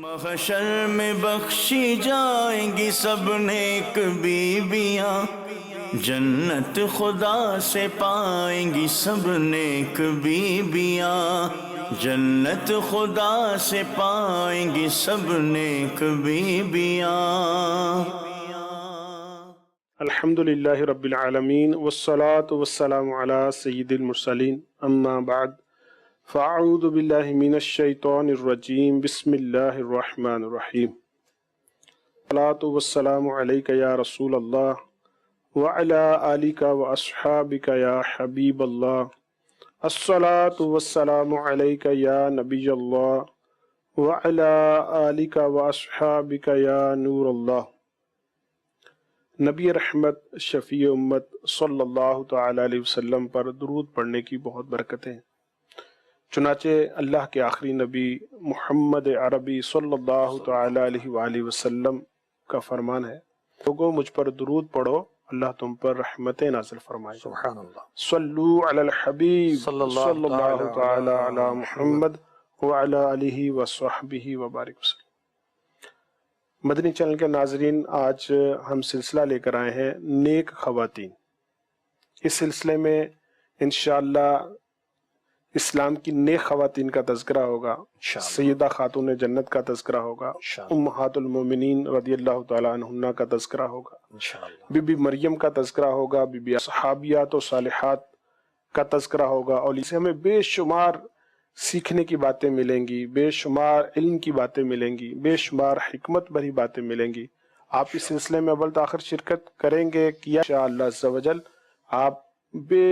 محشر میں بخشی جائیں گی سب نیک بیویاں، جنت خدا سے پائیں گی سب نیک بیویاں، جنت خدا سے پائیں گی سب نیک بیویاں۔ الحمدللہ رب العالمین والصلاة والسلام علی سید المرسلین، اما بعد فاعوذ باللہ من الشیطان الرجیم، بسم اللہ الرحمن الرحیم۔ الصلاة والسلام علیک یا رسول اللہ وعلی آلک واصحابک یا حبیب اللہ، الصلاة والسلام علیک یا نبی اللہ وعلی آلک واصحابک یا نور اللہ۔ نبی رحمت شفیع امت صلی اللہ تعالی علیہ وسلم پر درود پڑھنے کی بہت برکتیں ہیں۔ چنانچہ اللہ کے آخری نبی محمد عربی صلی اللہ تعالی علیہ وآلہ وسلم کا فرمان ہے، لوگوں مجھ پر درود پڑھو، اللہ تم پر رحمتیں نازل فرمائے۔ سبحان اللہ۔ صلو علی الحبیب صلی اللہ تعالی علی محمد وعلی آلہ وصحبہ وبارک وسلم۔ مدنی چینل کے ناظرین، آج ہم سلسلہ لے کر آئے ہیں نیک خواتین۔ اس سلسلے میں انشاءاللہ اسلام کی نیک خواتین کا تذکرہ ہوگا، سیدہ خاتون جنت کا تذکرہ ہوگا، امہات المومنین رضی اللہ تعالیٰ عنہن کا تذکرہ ہوگا، بی بی مریم کا تذکرہ ہوگا، بی بی صحابیات و صالحات کا تذکرہ ہوگا، اور اس سے ہمیں بے شمار سیکھنے کی باتیں ملیں گی، بے شمار علم کی باتیں ملیں گی، بے شمار حکمت بھری باتیں ملیں گی۔ آپ اس سلسلے میں اول تاخر شرکت کریں گے کیا انشاءاللہ عز و جل آپ بے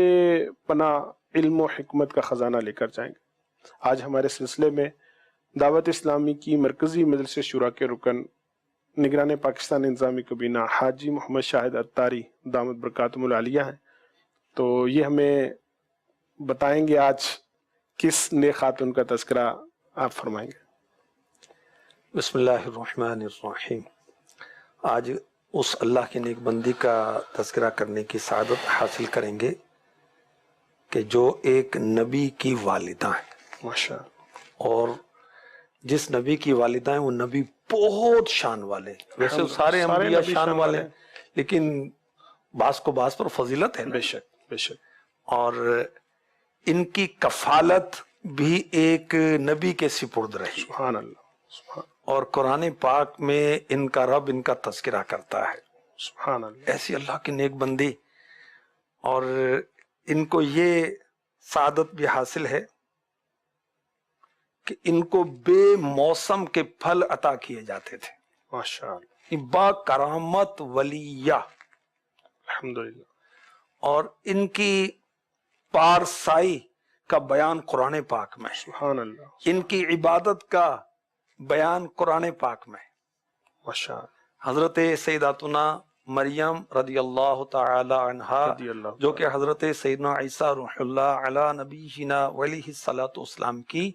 پناہ علم و حکمت کا خزانہ لے کر جائیں گے۔ آج ہمارے سلسلے میں دعوت اسلامی کی مرکزی مجلس شورا کے رکن نگران پاکستان انتظامی کابینہ حاجی محمد شاہد عطاری دامت برکاتہم العالیہ ہیں، تو یہ ہمیں بتائیں گے آج کس نیک خاتون کا تذکرہ آپ فرمائیں گے۔ بسم اللہ الرحمن الرحیم۔ آج اس اللہ کی نیک بندی کا تذکرہ کرنے کی سعادت حاصل کریں گے کہ جو ایک نبی کی والدہ ہیں، ماشاء اور جس نبی کی والدہ ہیں وہ نبی بہت شان والے، ویسے سارے انبیاء شان والے ہیں لیکن بعض کو بعض پر فضیلت ہے، بے شک بے شک، اور ان کی کفالت بھی ایک نبی کے سپرد رہی، سبحان اللہ، سبحان اور قرآن پاک میں ان کا رب ان کا تذکرہ کرتا ہے۔ سبحان اللہ۔ ایسی اللہ کی نیک بندی، اور ان کو یہ سعادت بھی حاصل ہے کہ ان کو بے موسم کے پھل عطا کیے جاتے تھے، ماشاء اللہ، با کرامت ولیہ، الحمدللہ، اور ان کی پارسائی کا بیان قرآن پاک میں ہے، سبحان اللہ، ان کی عبادت کا بیان قرآن پاک میں ہے۔ ماشاء اللہ، حضرت سیداتنا مریم رضی اللہ تعالی عنہا، رضی اللہ جو کہ حضرت سیدنا عیسیٰ روح اللہ علی نبینا علیہ الصلوۃ والسلام کی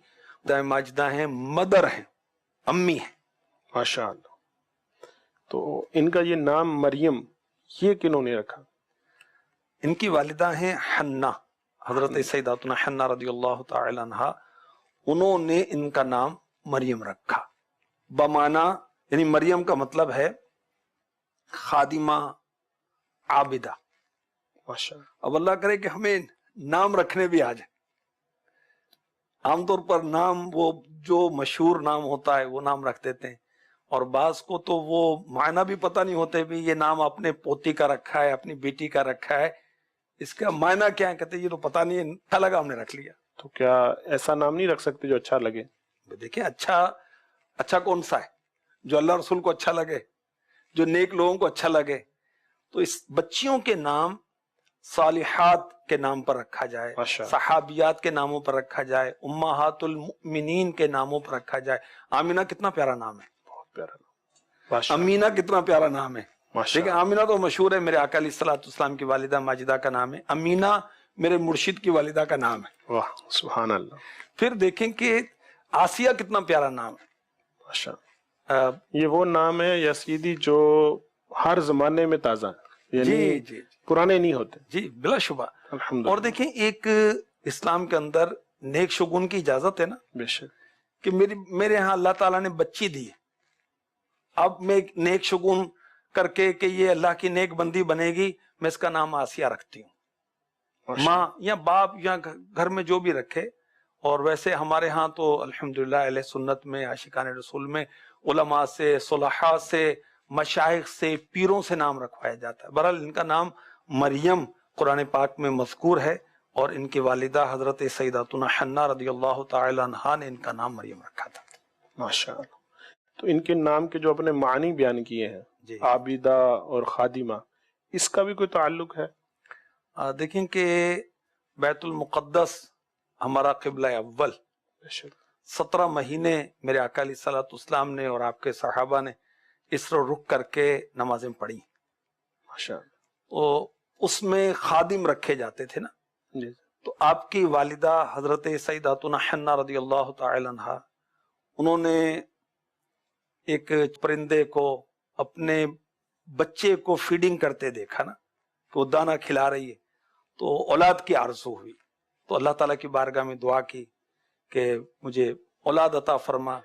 ماجدہ ہیں، مدر ہیں، امی ہیں۔ ماشاء اللہ۔ تو ان کا یہ نام مریم یہ کنہوں نے رکھا؟ ان کی والدہ ہیں حنہ، حضرت سیداتنا حنہ رضی اللہ تعالی عنہا، انہوں نے ان کا نام مریم رکھا، بمعنی یعنی مریم کا مطلب ہے خادمہ، عابدہ۔ ماشاء اللہ، اب اللہ کرے کہ ہمیں نام رکھنے بھی آ جائے۔ عام طور پر نام وہ جو مشہور نام ہوتا ہے وہ نام رکھ دیتے ہیں، اور بعض کو تو وہ معنی بھی پتہ نہیں ہوتے، بھی یہ نام اپنے پوتی کا رکھا ہے، اپنی بیٹی کا رکھا ہے، اس کا معنی کیا ہے، کہتے ہیں یہ تو پتہ نہیں ہے، اچھا لگا ہم نے رکھ لیا۔ تو کیا ایسا نام نہیں رکھ سکتے جو اچھا لگے؟ دیکھیں اچھا کون سا ہے؟ جو اللہ رسول کو اچھا لگے، جو نیک لوگوں کو اچھا لگے۔ تو اس بچیوں کے نام صالحات کے نام پر رکھا جائے، صحابیات کے ناموں پر رکھا جائے، امہات المؤمنین کے ناموں پر رکھا جائے۔ آمینہ کتنا پیارا نام ہے، بہت پیارا نام، امینہ کتنا پیارا نام ہے۔ ماشاء لیکن آمینہ تو مشہور ہے، میرے آقا علیہ الصلوۃ والسلام کی والدہ ماجدہ کا نام ہے، امینہ میرے مرشد کی والدہ کا نام ہے۔ واہ، سبحان اللہ، پھر دیکھیں کہ آسیہ کتنا پیارا نام ہے۔ ماشاء اللہ۔ یہ وہ نام ہے یسیدی جو ہر زمانے میں تازہ ہے، یعنی جی پرانے نہیں ہوتے۔ جی بلا شبہ۔ الحمدللہ، اور دیکھیں ایک اسلام کے اندر نیک شگون کی اجازت ہے نا، بے شک، کہ میرے ہاں اللہ تعالیٰ نے بچی دی ہے، اب میں ایک نیک شگون کر کے کہ یہ اللہ کی نیک بندی بنے گی، میں اس کا نام آسیہ رکھتی ہوں، ماں یا باپ یا گھر میں جو بھی رکھے۔ اور ویسے ہمارے ہاں تو الحمدللہ اہل سنت میں، عاشقان رسول میں علماء سے، صلحاء سے، مشائخ سے، پیروں سے نام رکھوایا جاتا ہے۔ بہرحال ان کا نام مریم قرآن پاک میں مذکور ہے، اور ان کی والدہ حضرت سیداتنا حنہ رضی اللہ تعالی عنہا نے ان کا نام مریم رکھا تھا۔ ماشاءاللہ۔ تو ان کے نام کے جو اپنے معنی بیان کیے ہیں، جی عابدہ اور خادمہ، اس کا بھی کوئی تعلق ہے؟ دیکھیں کہ بیت المقدس ہمارا قبلہ اول، 17 مہینے میرے آقا علیہ الصلوۃ والسلام نے اور آپ کے صحابہ نے اس رو رخ کر کے نمازیں پڑھی، ماشاءاللہ۔ تو اس میں خادم رکھے جاتے تھے نا، جی تو آپ کی والدہ حضرت سیداتنا حنہ رضی اللہ تعالی عنہا، انہوں نے ایک پرندے کو اپنے بچے کو فیڈنگ کرتے دیکھا نا، کہ وہ دانہ کھلا رہی ہے، تو اولاد کی آرزو ہوئی، تو اللہ تعالیٰ کی بارگاہ میں دعا کی کہ مجھے اولاد عطا فرما،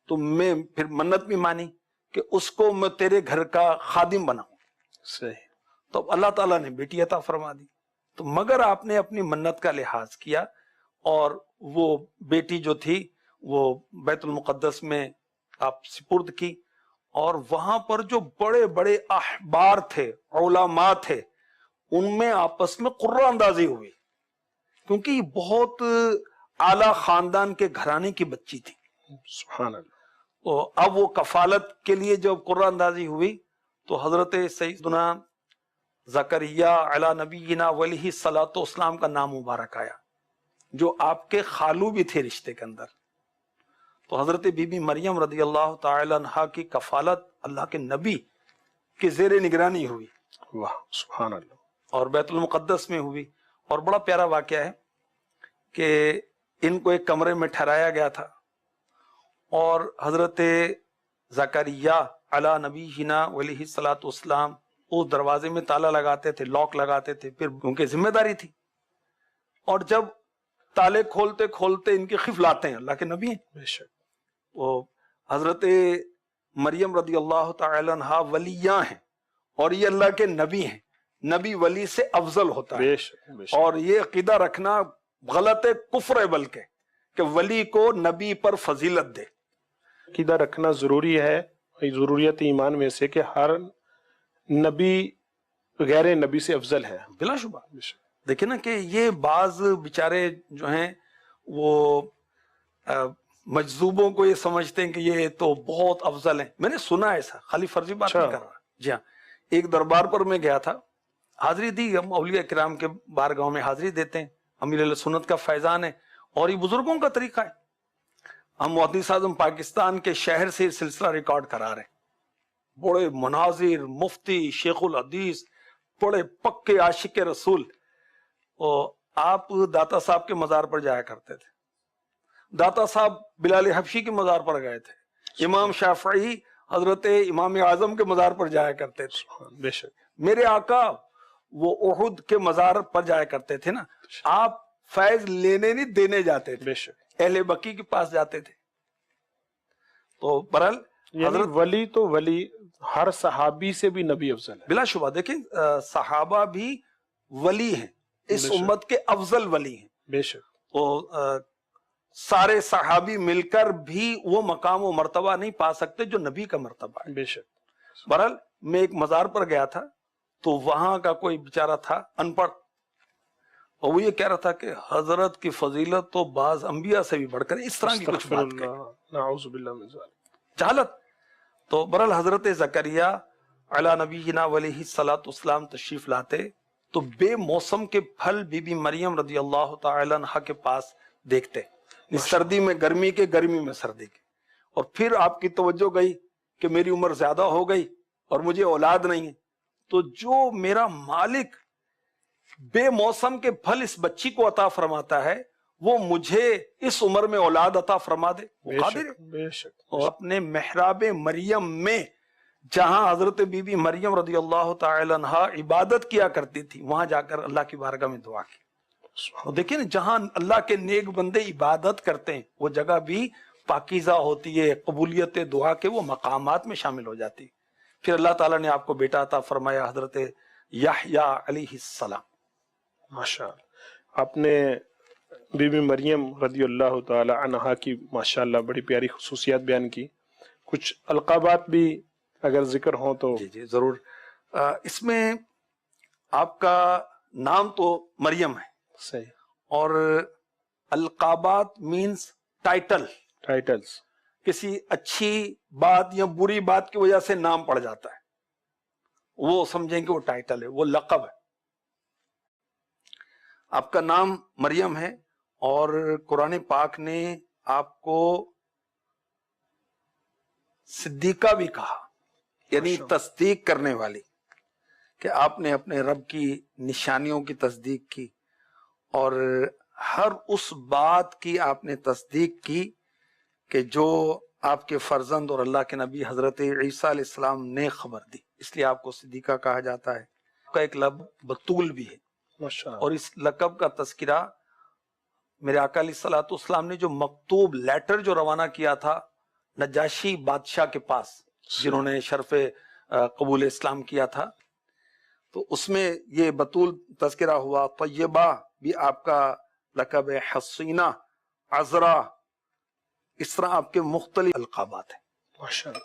تو میں پھر منت بھی مانی کہ اس کو میں تیرے گھر کا خادم بناؤں، صحیح۔ تو اللہ تعالیٰ نے بیٹی عطا فرما دی۔ تو مگر آپ نے اپنی منت کا لحاظ کیا، اور وہ بیٹی جو تھی وہ بیت المقدس میں آپ سپرد کی، اور وہاں پر جو بڑے بڑے احبار تھے، علماء تھے، ان میں آپس میں قرہ اندازی ہوئی، کیونکہ یہ بہت اعلیٰ خاندان کے گھرانے کی بچی تھی۔ سبحان اللہ۔ تو اب وہ کفالت کے لیے جب قرہ اندازی ہوئی، تو حضرت سیدنا زکریا علی نبینا ولیہ الصلوۃ والسلام کا نام مبارک آیا، جو آپ کے خالو بھی تھے رشتے کے اندر۔ تو حضرت بی بی مریم رضی اللہ تعالی عنہا کی کفالت اللہ کے نبی کے زیر نگرانی ہوئی، واہ سبحان اللہ۔ اور بیت المقدس میں ہوئی۔ اور بڑا پیارا واقعہ ہے کہ ان کو ایک کمرے میں ٹھہرایا گیا تھا، اور حضرت زکریا علی نبینا ولیہ الصلوۃ والسلام اس دروازے میں تالا لگاتے تھے، لاک لگاتے تھے، پھر ان کی ذمہ داری تھی، اور جب تالے کھولتے کھولتے ان کے خفلاتے ہیں، اللہ کے نبی ہیں، بے شک۔ وہ حضرت مریم رضی اللہ تعالی عنہا ولیاں ہیں، اور یہ اللہ کے نبی ہیں، نبی ولی سے افضل ہوتا ہے، بے شک بے شک۔ اور یہ عقیدہ رکھنا غلط ہے، کفر ہے، بلکہ کہ ولی کو نبی پر فضیلت دے۔ عقیدہ رکھنا ضروری ہے، ضروریت ایمان میں سے کہ ہر نبی غیر نبی سے افضل ہے۔ بلا شبہ۔ بے شک۔ دیکھیں نا کہ یہ بعض بیچارے جو ہیں وہ مجذوبوں کو یہ سمجھتے ہیں کہ یہ تو بہت افضل ہیں۔ میں نے سنا ایسا، خالی فرضی بات نہیں کر رہا۔ جی ہاں، ایک دربار پر میں گیا تھا، حاضری دی، ہم اولیاء کرام کے بارگاہوں میں حاضری دیتے ہیں، امیر اہل سنت کا فیضان ہے، اور یہ بزرگوں کا طریقہ ہے۔ ہم محدث اعظم پاکستان کے شہر سے سلسلہ ریکارڈ کرا رہے ہیں، بڑے مناظر، مفتی، شیخ الحدیث، بڑے پکے عاشق رسول۔ اور آپ داتا صاحب کے مزار پر جایا کرتے تھے، داتا صاحب بلال حبشی کے مزار پر گئے تھے، امام شافعی حضرت امام اعظم کے مزار پر جایا کرتے تھے، بے شک۔ میرے آقا وہ احد کے مزار پر جایا کرتے تھے نا، آپ فیض لینے نہیں دینے جاتے تھے، بے شک۔ اہل بقی کے پاس جاتے تھے۔ تو برحال یعنی ولی تو ولی ہر صحابی سے بھی نبی افضل ہے۔ بلا شبہ دیکھیں صحابہ بھی ولی ہیں، اس امت کے افضل ولی ہیں۔ بے شک۔ تو سارے صحابی مل کر بھی وہ مقام و مرتبہ نہیں پا سکتے جو نبی کا مرتبہ ہے۔ بے شک۔ بہرحال میں ایک مزار پر گیا تھا، تو وہاں کا کوئی بیچارہ تھا ان پڑھ، اور وہ یہ کہہ رہا تھا کہ حضرت کی فضیلت تو بعض انبیاء سے بھی بڑھ کر، اس طرح کی کچھ استغفر بات کہی، اللہ، نعوذ باللہ من ذالک۔ جہالت۔ تو برحال حضرت زکریا علی نبینا ولیہ الصلوۃ والسلام تشریف لاتے، تو بے موسم کے پھل بی بی مریم رضی اللہ تعالی عنہا کے پاس دیکھتے، سردی میں گرمی کے، گرمی میں سردی کے۔ اور پھر آپ کی توجہ گئی کہ میری عمر زیادہ ہو گئی اور مجھے اولاد نہیں ہے، تو جو میرا مالک بے موسم کے پھل اس بچی کو عطا فرماتا ہے، وہ مجھے اس عمر میں اولاد عطا فرما دے، وہ قادر ہے۔ بے شک۔ اور اپنے محراب مریم میں، جہاں حضرت بی بی مریم رضی اللہ تعالی عنہا عبادت کیا کرتی تھی، وہاں جا کر اللہ کی بارگاہ میں دعا کی۔ اور دیکھیں نا، جہاں اللہ کے نیک بندے عبادت کرتے ہیں، وہ جگہ بھی پاکیزہ ہوتی ہے، قبولیت دعا کے وہ مقامات میں شامل ہو جاتی. پھر اللہ تعالیٰ نے آپ کو بیٹا عطا فرمایا، حضرت یحییٰ علیہ السلام. ماشاء اللہ. آپ نے بی بی مریم رضی اللہ تعالی عنہا کی ماشاءاللہ بڑی پیاری خصوصیات بیان کی. کچھ القابات بھی اگر ذکر ہوں تو. جی جی ضرور. اس میں آپ کا نام تو مریم ہے، صحیح. اور القابات مینز ٹائٹلز. کسی اچھی بات یا بری بات کی وجہ سے نام پڑ جاتا ہے، وہ سمجھیں کہ وہ ٹائٹل ہے، وہ لقب ہے. آپ کا نام مریم ہے، اور قرآن پاک نے آپ کو صدیقہ بھی کہا، یعنی تصدیق کرنے والی، کہ آپ نے اپنے رب کی نشانیوں کی تصدیق کی، اور ہر اس بات کی آپ نے تصدیق کی کہ جو آپ کے فرزند اور اللہ کے نبی حضرت عیسیٰ علیہ السلام نے خبر دی، اس لیے آپ کو صدیقہ کہا جاتا ہے. آپ کا ایک لقب بتول بھی ہے، اور اس لقب کا تذکرہ میرے آقا علیہ الصلوۃ والسلام نے جو مکتوب لیٹر جو روانہ کیا تھا نجاشی بادشاہ کے پاس، جنہوں نے شرف قبول اسلام کیا تھا، تو اس میں یہ بطول تذکرہ ہوا. طیبہ بھی آپ کا لقب ہے، حسینہ، عذرا، اس طرح آپ کے مختلف القابات ہیں. ماشاءاللہ.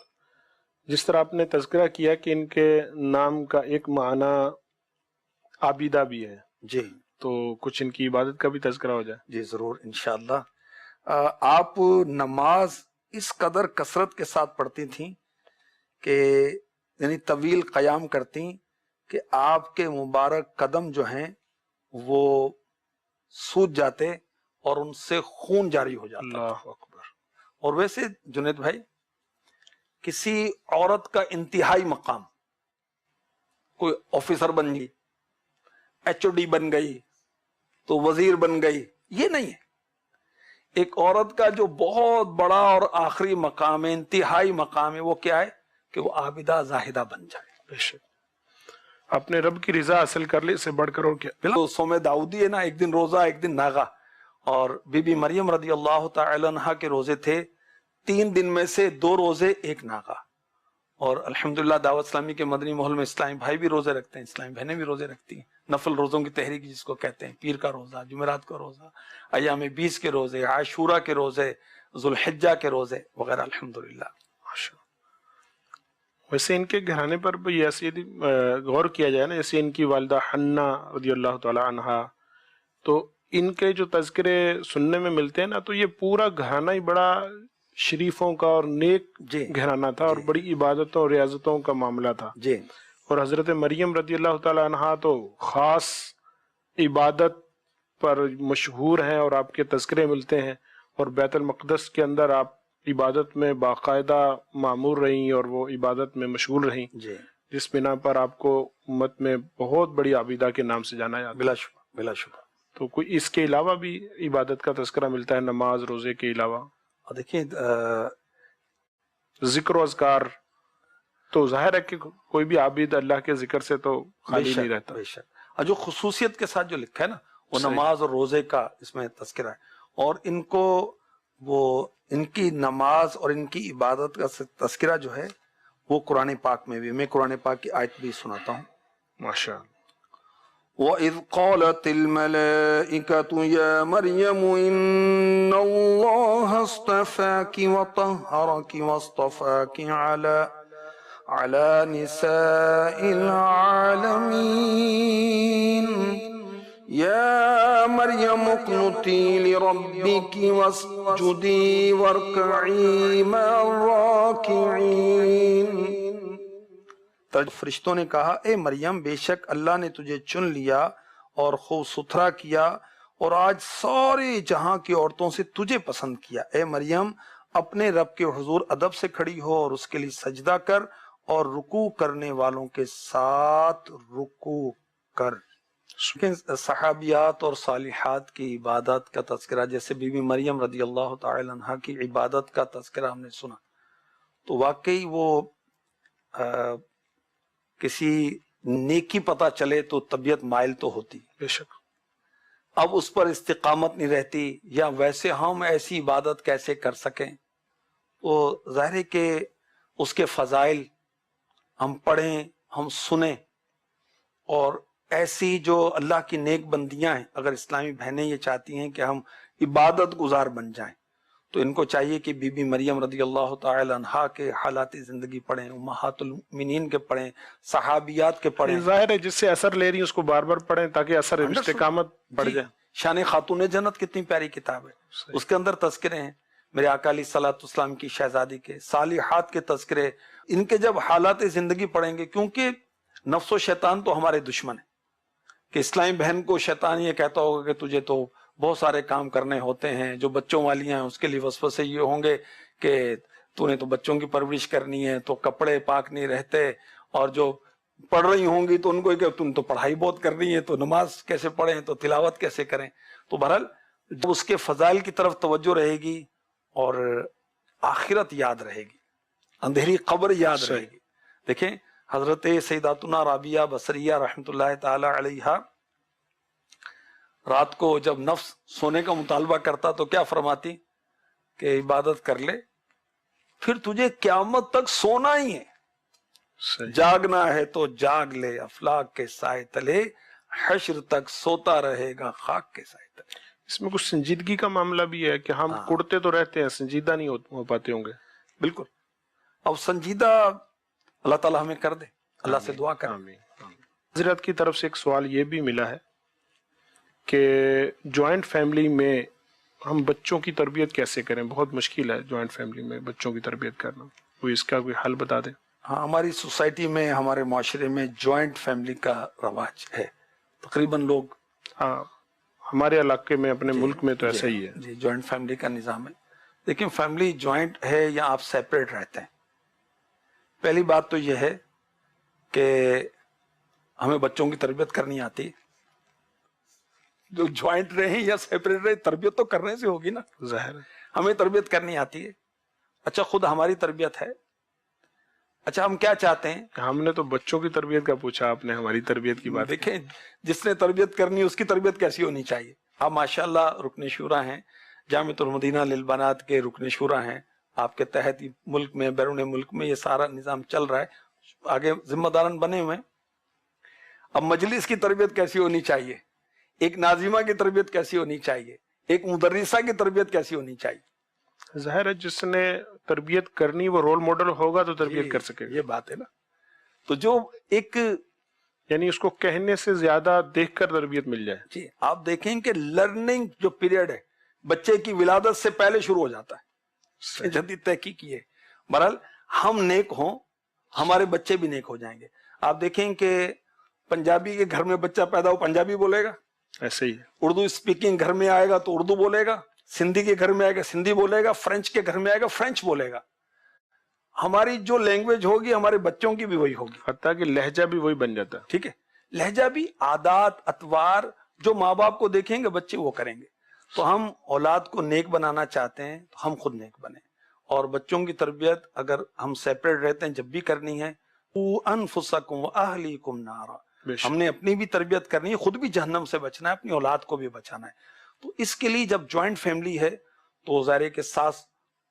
جس طرح آپ نے تذکرہ کیا کہ ان کے نام کا ایک معنی عابدہ بھی ہے، جی تو کچھ ان کی عبادت کا بھی تذکرہ ہو جائے. جی ضرور انشاءاللہ. آپ نماز اس قدر کثرت کے ساتھ پڑھتی تھیں کہ یعنی طویل قیام کرتی کہ آپ کے مبارک قدم جو ہیں وہ سوج جاتے اور ان سے خون جاری ہو جاتا. اللہ اکبر. اور ویسے جنید بھائی، کسی عورت کا انتہائی مقام، کوئی آفیسر بن گئی، ایچ او ڈی بن گئی، تو وزیر بن گئی، یہ نہیں ہے. ایک عورت کا جو بہت بڑا اور آخری مقام ہے، انتہائی مقام ہے، وہ کیا ہے کہ وہ عابدہ زاہدہ بن جائے. بے شک. اپنے رب کی رضا حاصل کر لی، اس سے بڑھ کر اور کیا. تو سوم داؤدی ہے نا، ایک دن روزہ ایک دن ناغا، اور بی بی مریم رضی اللہ تعالی عنہا کے روزے تھے 3 دن میں سے 2 روزے 1 ناغا. اور الحمدللہ دعوت اسلامی کے مدنی ماحول میں اسلامی بھائی بھی روزے رکھتے ہیں، اسلامی بہنیں بھی روزے رکھتی ہیں. نفل روزوں کی تحریک جس کو کہتے ہیں، پیر کا روزہ، جمعرات کا روزہ، ایام 20 کے روزے، عاشورہ کے روزے، ذوالحجہ کے روزے وغیرہ. الحمدللہ. ویسے ان کے گھرانے پر بھی ایسے غور کیا جائے نا، جیسے ان کی والدہ حنا رضی اللہ تعالی عنہا، تو ان کے جو تذکرے سننے میں ملتے ہیں نا، تو یہ پورا گھرانہ ہی بڑا شریفوں کا اور نیک گھرانہ تھا، اور بڑی عبادتوں اور ریاضتوں کا معاملہ تھا. جی. اور حضرت مریم رضی اللہ تعالی عنہا تو خاص عبادت پر مشہور ہیں، اور آپ کے تذکرے ملتے ہیں، اور بیت المقدس کے اندر آپ عبادت میں باقاعدہ معمور رہیں اور وہ عبادت میں مشغول رہیں، جس بنا پر آپ کو امت میں بہت بڑی عابدہ کے نام سے جانا جاتا ہے. بلا شبہ بلا شبہ. تو کوئی اس کے علاوہ بھی عبادت کا تذکرہ ملتا ہے، نماز روزے کے علاوہ؟ دیکھیں ذکر و اذکار تو ظاہر ہے کہ کوئی بھی عابد اللہ کے ذکر سے تو خالی نہیں رہتا. بے شک. اور جو خصوصیت کے ساتھ جو لکھا ہے نا، وہ نماز اور روزے کا اس میں تذکرہ ہے. اور ان کو وہ ان کی نماز اور ان کی عبادت کا تذکرہ جو ہے وہ قرآن پاک میں بھی. میں قرآن پاک کی آیت بھی سناتا ہوں. ماشاء اللہ. وَإِذْ قَالَتِ الْمَلَائِكَةُ يَا مَرْيَمُ إِنَّ اللَّهَ اصْطَفَاكِ وَطَهَّرَكِ وَاصْطَفَاكِ عَلَى نِسَاءِ الْعَالَمِينَ يَا مَرْيَمُ اقْنُتِي لِرَبِّكِ وَاسْجُدِي وَارْكَعِي مَعَ الرَّاكِعِينَ. فرشتوں نے کہا، اے مریم، بے شک اللہ نے تجھے چن لیا اور خوب ستھرا کیا، اور آج سارے جہاں کی عورتوں سے تجھے پسند کیا. اے مریم، اپنے رب کے حضور ادب سے کھڑی ہو اور اس کے لیے سجدہ کر، اور رکوع کرنے والوں کے ساتھ رکوع کر. صحابیات اور صالحات کی عبادت کا تذکرہ، جیسے بی بی مریم رضی اللہ تعالی عنہ کی عبادت کا تذکرہ ہم نے سنا، تو واقعی وہ کسی نیکی پتہ چلے تو طبیعت مائل تو ہوتی. بے شک. اب اس پر استقامت نہیں رہتی، یا ویسے ہم ایسی عبادت کیسے کر سکیں. تو ظاہر ہے کہ اس کے فضائل ہم پڑھیں، ہم سنیں، اور ایسی جو اللہ کی نیک بندیاں ہیں، اگر اسلامی بہنیں یہ چاہتی ہیں کہ ہم عبادت گزار بن جائیں تو ان کو چاہیے کہ بی بی مریم رضی اللہ تعالی عنہا کے حالات زندگی پڑھیں، امہات المؤمنین کے پڑھیں، صحابیات کے پڑھیں. ظاہر ہے جس سے اثر لے رہی ہیں اس کو بار بار پڑھیں تاکہ اثر استقامت بڑھ جائے. شان خاتون جنت کتنی پیاری کتاب ہے، اس کے اندر تذکرے ہیں میرے آقا علیہ الصلوۃ والسلام کی شہزادی کے، صالحات کے تذکرے. ان کے جب حالات زندگی پڑھیں گے، کیونکہ نفس و شیطان تو ہمارے دشمن ہیں، کہ اسلامی بہن کو شیطان یہ کہتا ہوگا کہ تجھے تو بہت سارے کام کرنے ہوتے ہیں، جو بچوں والی ہیں اس کے لیے وسوسے یہ ہوں گے کہ تو نے تو بچوں کی پرورش کرنی ہے، تو کپڑے پاک نہیں رہتے، اور جو پڑھ رہی ہوں گی تو ان کو کہ تم تو پڑھائی بہت کر رہی ہیں، تو نماز کیسے پڑھیں، تو تلاوت کیسے کریں. تو بہرحال جب اس کے فضائل کی طرف توجہ رہے گی اور آخرت یاد رہے گی، اندھیری قبر یاد رہے گی. دیکھیں حضرت سیداتنا رابعہ بصریہ رحمۃ اللہ تعالی علیہا رات کو جب نفس سونے کا مطالبہ کرتا تو کیا فرماتی کہ عبادت کر لے، پھر تجھے قیامت تک سونا ہی ہے، جاگنا ہے تو جاگ لے، افلاک کے سائے تلے حشر تک سوتا رہے گا خاک کے سائے تلے. اس میں کچھ سنجیدگی کا معاملہ بھی ہے کہ ہم کڑتے تو رہتے ہیں، سنجیدہ نہیں ہو پاتے ہوں گے. بالکل. اب سنجیدہ اللہ تعالیٰ ہمیں کر دے، اللہ سے دعا کر. حضرت کی طرف سے ایک سوال یہ بھی ملا ہے کہ جوائنٹ فیملی میں ہم بچوں کی تربیت کیسے کریں؟ بہت مشکل ہے جوائنٹ فیملی میں بچوں کی تربیت کرنا، کوئی اس کا کوئی حل بتا دیں. ہاں، ہماری سوسائٹی میں، ہمارے معاشرے میں جوائنٹ فیملی کا رواج ہے. تقریباً لوگ، ہاں ہمارے علاقے میں، اپنے ملک میں تو ایسا ہی ہے. جی، جوائنٹ فیملی کا نظام ہے. لیکن فیملی جوائنٹ ہے یا آپ سیپریٹ رہتے ہیں، پہلی بات تو یہ ہے کہ ہمیں بچوں کی تربیت کرنی آتی. جو جوائنٹ رہیں یا سیپریٹ رہے، تربیت تو کرنے سے ہوگی نا. ظاہر ہے ہمیں تربیت کرنی آتی ہے. اچھا، خود ہماری تربیت ہے. اچھا، ہم کیا چاہتے ہیں؟ ہم نے تو بچوں کی تربیت کا پوچھا، آپ نے ہماری تربیت کی بات. دیکھیں، جس نے تربیت کرنی ہے اس کی تربیت کیسی ہونی چاہیے. آپ ماشاءاللہ رکن شورا ہیں، جامعۃ المدینہ للبنات کے رکن شورا ہیں. آپ کے تحت ملک میں، بیرون ملک میں یہ سارا نظام چل رہا ہے، آگے ذمہ داران بنے ہوئے ہیں. اب مجلس کی تربیت کیسی ہونی چاہیے، ایک ناظمہ کی تربیت کیسی ہونی چاہیے، ایک مدرسہ کی تربیت کیسی ہونی چاہیے. ظاہر ہے جس نے تربیت کرنی وہ رول ماڈل ہوگا تو تربیت کر سکے گا. یہ بات ہے نا. تو جو ایک، یعنی اس کو کہنے سے زیادہ دیکھ کر تربیت مل جائے. جی، آپ دیکھیں کہ لرننگ جو پیریڈ ہے بچے کی ولادت سے پہلے شروع ہو جاتا ہے. جدید تحقیق کی ہے. بہرحال ہم نیک ہوں، ہمارے بچے بھی نیک ہو جائیں گے. آپ دیکھیں کہ پنجابی کے گھر میں بچہ پیدا ہو پنجابی بولے گا، ایسے ہی اردو اسپیکنگ گھر میں آئے گا تو اردو بولے گا، سندھی کے گھر میں آئے گا سندھی بولے گا، فرینچ کے گھر میں آئے گا فرینچ بولے گا. ہماری جو لینگویج ہوگی ہمارے بچوں کی بھی وہی ہوگی. حتیٰ کہ لہجہ بھی وہی بن جاتا ہے. ٹھیک ہے، لہجہ بھی، عادات، اطوار جو ماں باپ کو دیکھیں گے بچے وہ کریں گے. تو ہم اولاد کو نیک بنانا چاہتے ہیں تو ہم خود نیک بنیں. اور بچوں کی تربیت اگر ہم سیپریٹ رہتے ہیں جب بھی کرنی ہے، انفسکم واہلیکم نارا، ہم نے اپنی بھی تربیت کرنی ہے، خود بھی جہنم سے بچنا ہے، اپنی اولاد کو بھی بچانا ہے. تو اس کے لیے جب جوائنٹ فیملی ہے تو ظاہر کے ساس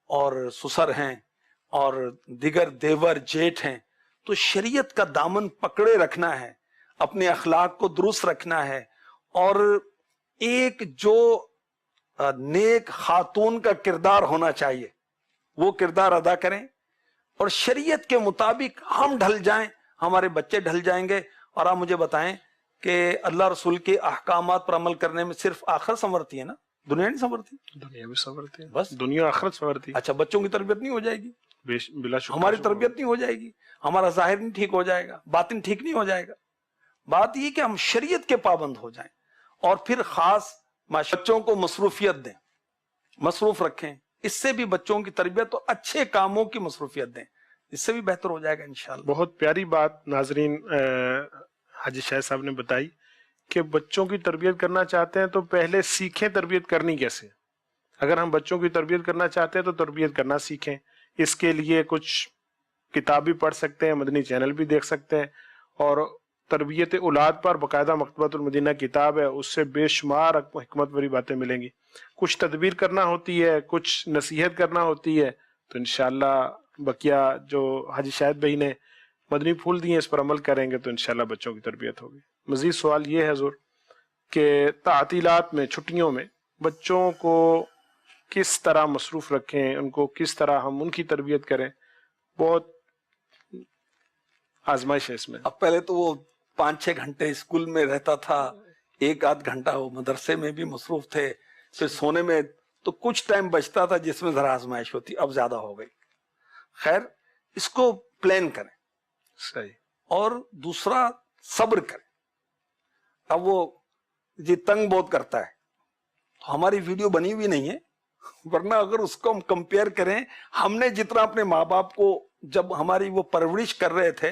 اور سسر ہیں اور دیگر دیور جیٹھ ہیں، تو شریعت کا دامن پکڑے رکھنا ہے، اپنے اخلاق کو درست رکھنا ہے، اور ایک جو نیک خاتون کا کردار ہونا چاہیے وہ کردار ادا کریں، اور شریعت کے مطابق ہم ڈھل جائیں، ہمارے بچے ڈھل جائیں گے. اور آپ مجھے بتائیں کہ اللہ رسول کے احکامات پر عمل کرنے میں صرف آخرت سنورتی ہے نا، دنیا نہیں سنورتی. دنیا بھی سنورتی ہے، بس دنیا آخرت سنورتی. اچھا، بچوں کی تربیت نہیں ہو جائے گی، بلا شک ہماری تربیت نہیں ہو جائے گی، ہمارا ظاہر نہیں ٹھیک ہو جائے گا، باطن ٹھیک نہیں ہو جائے گا. بات یہ کہ ہم شریعت کے پابند ہو جائیں، اور پھر خاص بچوں کو مصروفیت دیں، مصروف رکھیں. اس سے بھی بچوں کی تربیت تو اچھے کاموں کی مصروفیت دیں، اس سے بھی بہتر ہو جائے گا انشاءاللہ. بہت پیاری بات ناظرین حاجی شاہ صاحب نے بتائی کہ بچوں کی تربیت کرنا چاہتے ہیں تو پہلے سیکھیں تربیت کرنی کیسے. اگر ہم بچوں کی تربیت کرنا چاہتے ہیں تو تربیت کرنا سیکھیں. اس کے لیے کچھ کتاب بھی پڑھ سکتے ہیں، مدنی چینل بھی دیکھ سکتے ہیں، اور تربیت اولاد پر باقاعدہ مکتبۃ المدینہ کتاب ہے، اس سے بے شمار حکمت بھری باتیں ملیں گی. کچھ تدبیر کرنا ہوتی ہے، کچھ نصیحت کرنا ہوتی ہے، تو انشاءاللہ بقیہ جو حاجی شاہد بھائی نے مدنی پھول دیے اس پر عمل کریں گے تو انشاءاللہ بچوں کی تربیت ہوگی. مزید سوال یہ ہے حضور کہ تعطیلات میں، چھٹیوں میں بچوں کو کس طرح مصروف رکھیں، ان کو کس طرح ہم ان کی تربیت کریں؟ بہت آزمائش ہے اس میں. اب پہلے تو وہ 5-6 گھنٹے اسکول میں رہتا تھا، 1-8 گھنٹہ وہ مدرسے میں بھی مصروف تھے، پھر سونے میں تو کچھ ٹائم بچتا تھا جس میں ذرا آزمائش ہوتی، اب زیادہ ہو گئی. خیر، اس کو پلان کریں. صحیح. اور دوسرا صبر کریں. اب وہ جی تنگ بہت کرتا ہے، تو ہماری ویڈیو بنی ہوئی نہیں ہے، ورنہ اگر اس کو ہم کمپیئر کریں، ہم نے جتنا اپنے ماں باپ کو جب ہماری وہ پرورش کر رہے تھے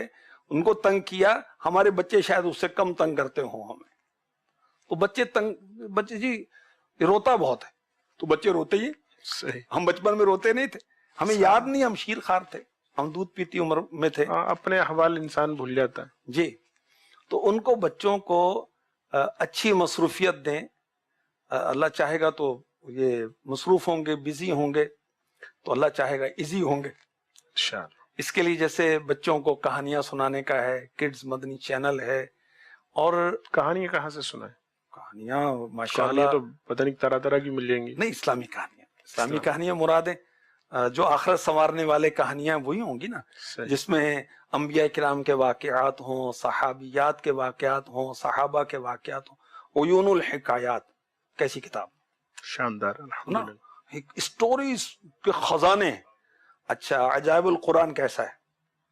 ان کو تنگ کیا، ہمارے بچے شاید اس سے کم تنگ کرتے ہوں ہمیں. تو بچے جی روتا بہت ہے، تو بچے روتے ہی. صحیح. ہم بچپن میں روتے نہیں تھے، ہمیں یاد نہیں، ہم شیر خار تھے، ہم دودھ پیتی عمر میں تھے. اپنے احوال انسان بھول جاتا ہے. جی. تو ان کو بچوں کو اچھی مصروفیت دیں. اللہ چاہے گا تو یہ مصروف ہوں گے، بزی ہوں گے، تو اللہ چاہے گا ایزی ہوں گے انشاءاللہ. اس کے لیے جیسے بچوں کو کہانیاں سنانے کا ہے، کڈز مدنی چینل ہے. اور کہانیاں کہاں سے سنائیں؟ کہانیاں ماشاء کہانیاں اللہ تو پتہ نہیں طرح طرح کی مل جائیں گی. نہیں، اسلامی کہانیاں مرادیں جو آخرت سنوارنے والے کہانیاں وہی ہوں گی نا، صحیح. جس میں انبیاء کرام کے واقعات ہوں، صحابیات کے واقعات ہوں، صحابہ کے واقعات ہوں. عیون الحکایات کیسی کتاب، شاندار. الحمدللہ. اسٹوریز کے خزانے. اچھا، عجائب القرآن کیسا ہے،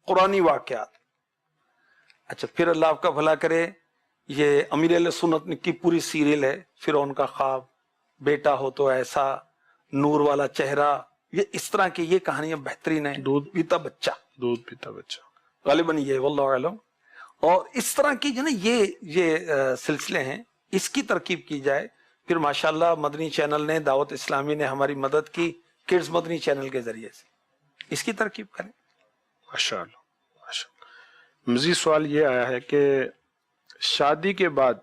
قرآنی واقعات. اچھا، پھر اللہ آپ کا بھلا کرے، یہ امیر اہل سنت کی پوری سیریل ہے، فرعون کا خواب، بیٹا ہو تو ایسا، نور والا چہرہ، یہ اس طرح کی یہ کہانیاں بہترین ہیں. دودھ پیتا بچہ، دودھ پیتا بچہ، غالباً یہ واللہ اعلم. اور اس طرح کی جو نا یہ سلسلے ہیں، اس کی ترکیب کی جائے. پھر ماشاءاللہ مدنی چینل نے، دعوت اسلامی نے ہماری مدد کی کڈز مدنی چینل کے ذریعے سے، اس کی ترکیب کریں. ماشاءاللہ. مزید سوال یہ آیا ہے کہ شادی کے بعد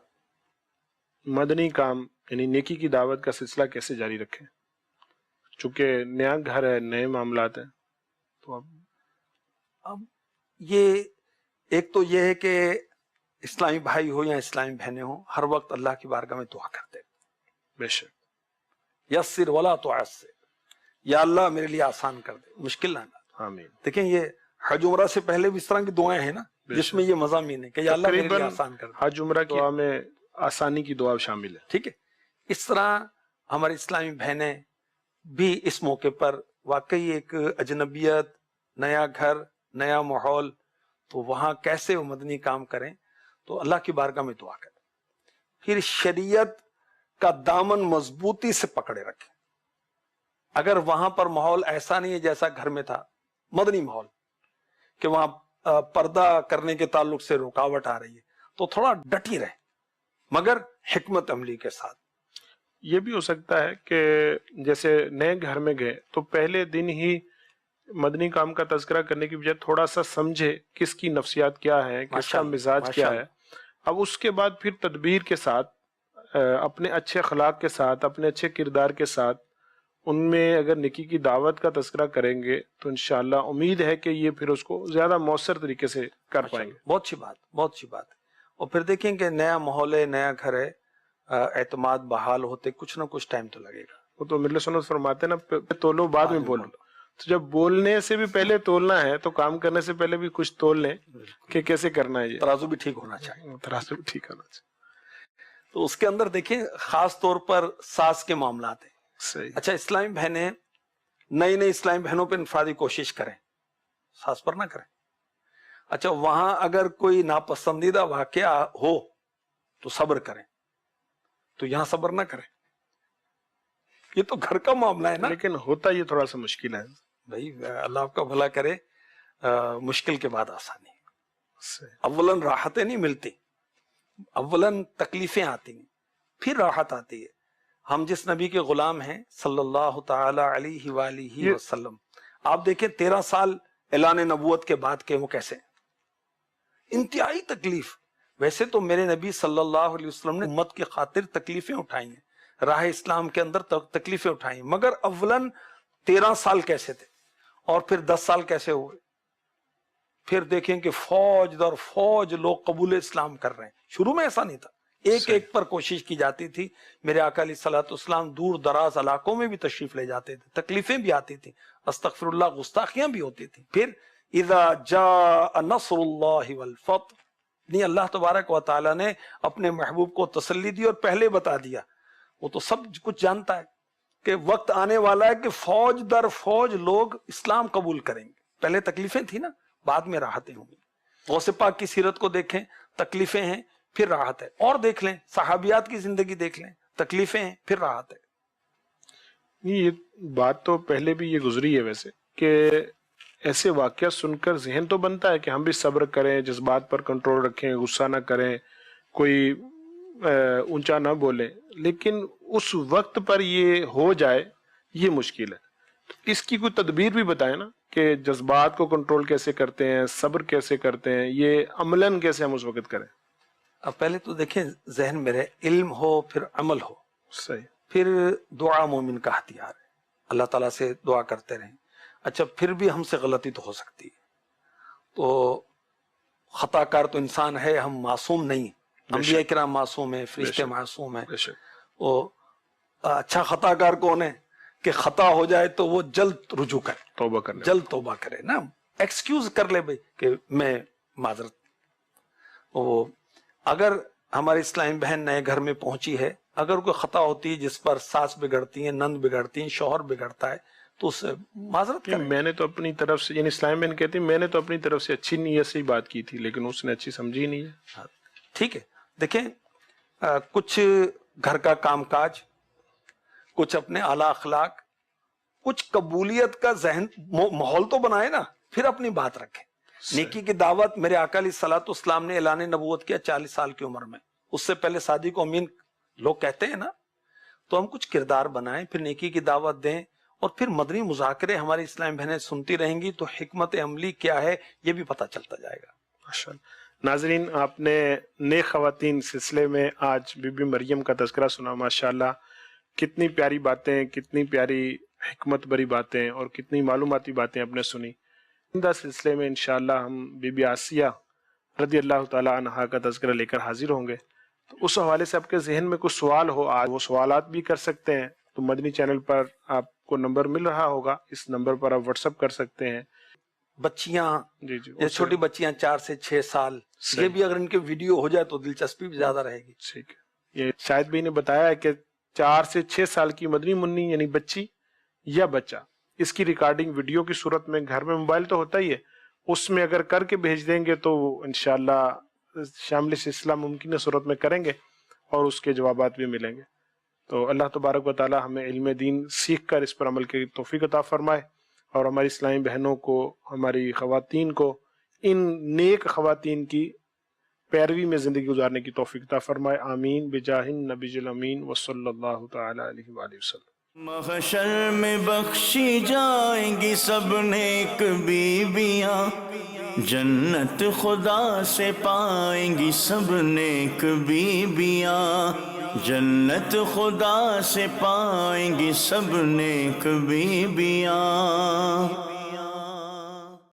مدنی کام یعنی نیکی کی دعوت کا سلسلہ کیسے جاری رکھیں؟ چونکہ نیا گھر ہے، نئے معاملات ہیں، تو اب یہ ایک تو یہ ہے کہ اسلامی بھائی ہو یا اسلامی بہنیں ہوں، ہر وقت اللہ کی بارگاہ میں دعا کرتے، بے شک. یسر ولا تعسر، یا اللہ میرے لیے آسان کر دے، مشکل نہ ڈال. آمین. دیکھیں یہ حج عمرہ سے پہلے بھی اس طرح کی دعائیں ہیں نا، جس میں یہ مضامین ہے کہ یا اللہ میرے لیے آسان کر دے. حج عمرہ کی دعا میں آسانی کی دعا شامل ہے. ٹھیک ہے. اس طرح ہماری اسلامی بہنیں بھی اس موقع پر واقعی ایک اجنبیت، نیا گھر، نیا ماحول، تو وہاں کیسے وہ مدنی کام کریں، تو اللہ کی بارگاہ میں دعا کریں. پھر شریعت کا دامن مضبوطی سے پکڑے رکھیں. اگر وہاں پر ماحول ایسا نہیں ہے جیسا گھر میں تھا، مدنی ماحول، کہ وہاں پردہ کرنے کے تعلق سے رکاوٹ آ رہی ہے، تو تھوڑا ڈٹی رہے، مگر حکمت عملی کے ساتھ. یہ بھی ہو سکتا ہے کہ جیسے نئے گھر میں گئے تو پہلے دن ہی مدنی کام کا تذکرہ کرنے کی بجائے تھوڑا سا سمجھے کس کی نفسیات کیا ہے، کس کا مزاج کیا ہے. اب اس کے بعد پھر تدبیر کے ساتھ، اپنے اچھے اخلاق کے ساتھ، اپنے اچھے کردار کے ساتھ ان میں اگر نیکی کی دعوت کا تذکرہ کریں گے تو انشاءاللہ امید ہے کہ یہ پھر اس کو زیادہ مؤثر طریقے سے کر پائیں گے. بہت اچھی بات، بہت اچھی بات. اور پھر دیکھیں کہ نیا ماحول ہے، نیا گھر ہے، اعتماد بحال ہوتے کچھ نہ کچھ ٹائم تو لگے گا. وہ تو میرے سنت فرماتے ہیں نا، تولو بعد میں بولو. تو جب بولنے سے بھی پہلے تولنا ہے تو کام کرنے سے پہلے بھی کچھ تول لیں کہ کیسے کرنا ہے. یہ ترازو بھی ٹھیک ہونا چاہیے. ترازو بھی ٹھیک ہونا چاہیے. تو اس کے اندر دیکھیں خاص طور پر ساس کے معاملات ہیں. صحیح. اچھا، اسلامی بہنیں نئی نئی اسلامی بہنوں پہ انفرادی کوشش کریں، ساس پر نہ کریں. اچھا، وہاں اگر کوئی ناپسندیدہ واقعہ ہو تو صبر کریں، تو یہاں صبر نہ کریں. یہ تو گھر کا معاملہ ہے نا. لیکن ہوتا یہ تھوڑا سا مشکل ہے بھائی، اللہ آپ کا بھلا کرے. مشکل کے بعد آسانی. صحیح. اولاً راحتیں نہیں ملتی، اولاً تکلیفیں آتی ہیں، پھر راحت آتی ہے. ہم جس نبی کے غلام ہیں صلی اللہ تعالی علیہ وآلہ وسلم، آپ دیکھیں 13 سال اعلان نبوت کے بعد کے وہ کیسے ہیں. انتہائی تکلیف. ویسے تو میرے نبی صلی اللہ علیہ وسلم نے امت کی خاطر تکلیفیں اٹھائی ہیں، راہ اسلام کے اندر تکلیفیں اٹھائی ہیں، مگر اولاً 13 سال کیسے تھے. اور پھر 10 سال کیسے ہوئے. پھر دیکھیں کہ فوج در فوج لوگ قبول اسلام کر رہے ہیں. شروع میں ایسا نہیں تھا, ایک پر کوشش کی جاتی تھی. میرے آقا علیہ الصلوۃ والسلام دور دراز علاقوں میں بھی تشریف لے جاتے تھے, تکلیفیں بھی آتی تھیں, استغفر اللہ, گستاخیاں بھی ہوتی تھیں. پھر اذا جاء نصر اللہ والفتح, نہیں, اللہ تبارک و تعالیٰ نے اپنے محبوب کو تسلی دی اور پہلے بتا دیا. وہ تو سب کچھ جانتا ہے کہ وقت آنے والا ہے کہ فوج در فوج لوگ اسلام قبول کریں گے. پہلے تکلیفیں تھیں نا, بعد میں راحتیں ہوں گی. غوث پاک کی سیرت کو دیکھیں, تکلیفیں ہیں پھر راحت ہے. اور دیکھ لیں صحابیات کی زندگی دیکھ لیں, تکلیفیں ہیں پھر راحت ہے. یہ بات تو پہلے بھی یہ گزری ہے ویسے, کہ ایسے واقعات سن کر ذہن تو بنتا ہے کہ ہم بھی صبر کریں, جذبات پر کنٹرول رکھیں, غصہ نہ کریں, کوئی اونچا نہ بولیں, لیکن اس وقت پر یہ ہو جائے یہ مشکل ہے. اس کی کوئی تدبیر بھی بتائیں نا, کہ جذبات کو کنٹرول کیسے کرتے ہیں, صبر کیسے کرتے ہیں, یہ عملاً کیسے ہم اس وقت کریں. اب پہلے تو دیکھیں ذہن میں رہے, علم ہو پھر عمل ہو, صحیح, پھر دعا مومن کا ہتھیار ہے, اللہ تعالیٰ سے دعا کرتے رہیں. اچھا پھر بھی ہم سے غلطی تو ہو سکتی ہے, تو خطا کار تو انسان ہے, ہم معصوم نہیں. انبیاء کرام معصوم ہیں, فرشتے معصوم ہیں. وہ اچھا خطا کار کون ہے کہ خطا ہو جائے تو وہ جلد رجوع کرے, توبہ کرنے, جلد توبہ کرے نا, ایکسکیوز کر لے بھائی کہ میں معذرت. وہ اگر ہماری اسلامی بہن نئے گھر میں پہنچی ہے, اگر کوئی خطا ہوتی ہے جس پر ساس بگڑتی ہیں, نند بگڑتی ہیں, شوہر بگڑتا ہے, تو اس سے معذرت کریں. میں نے تو اپنی طرف سے, یعنی اسلام بہن کہتی میں نے تو اپنی طرف سے اچھی نیت سے ہی بات کی تھی, لیکن اس نے اچھی سمجھی نہیں ہے. ٹھیک ہے, دیکھیں کچھ گھر کا کام کاج, کچھ اپنے اعلیٰ اخلاق, کچھ قبولیت کا ذہن ماحول تو بنائے نا, پھر اپنی بات رکھیں. نیکی کی دعوت میرے آقا علیہ الصلوۃ والسلام نے اعلان نبوت کیا 40 سال کی عمر میں, اس سے پہلے صادق و امین لوگ کہتے ہیں نا. تو ہم کچھ کردار بنائیں, پھر نیکی کی دعوت دیں, اور پھر مدنی مذاکرے ہماری اسلام بہنیں سنتی رہیں گی تو حکمت عملی کیا ہے یہ بھی پتہ چلتا جائے گا. ناظرین, آپ نے نیک خواتین سلسلے میں آج بی بی مریم کا تذکرہ سنا. ماشاءاللہ کتنی پیاری باتیں, کتنی پیاری حکمت بری باتیں اور کتنی معلوماتی باتیں آپ نے سنی. آئندہ سلسلے میں انشاءاللہ ہم بی بی آسیہ رضی اللہ تعالی عنہا کا تذکرہ لے کر حاضر ہوں گے. تو اس حوالے سے آپ کے ذہن میں کوئی سوال ہو, آج وہ سوالات بھی کر سکتے ہیں. تو مدنی چینل پر آپ کو نمبر مل رہا ہوگا, اس نمبر پر آپ واٹس اپ کر سکتے ہیں. بچیاں, جی چھوٹی بچیاں 4 سے 6 سال, یہ بھی اگر ان کے ویڈیو ہو جائے تو دلچسپی بھی زیادہ رہے گی. ٹھیک ہے, یہ شاید بھی نے بتایا ہے کہ 4 سے 6 سال کی مدنی منی یعنی بچی یا بچہ, اس کی ریکارڈنگ ویڈیو کی صورت میں, گھر میں موبائل تو ہوتا ہی ہے, اس میں اگر کر کے بھیج دیں گے تو انشاءاللہ شامل سلسلہ ممکنہ صورت میں کریں گے اور اس کے جوابات بھی ملیں گے. تو اللہ تبارک و تعالی ہمیں علم دین سیکھ کر اس پر عمل کی توفیق عطا فرمائے, اور ہماری اسلامی بہنوں کو, ہماری خواتین کو ان نیک خواتین کی پیروی میں زندگی گزارنے کی توفیق عطا فرمائے. آمین بجاہ النبی الامین وصلی اللہ تعالی علیہ وآلہ وسلم. محشر میں بخشی جائیں گی سب نیک بیویاں, جنت خدا سے پائیں گی سب نیک بیویاں, جنت خدا سے پائیں گی سب نیک بیویاں.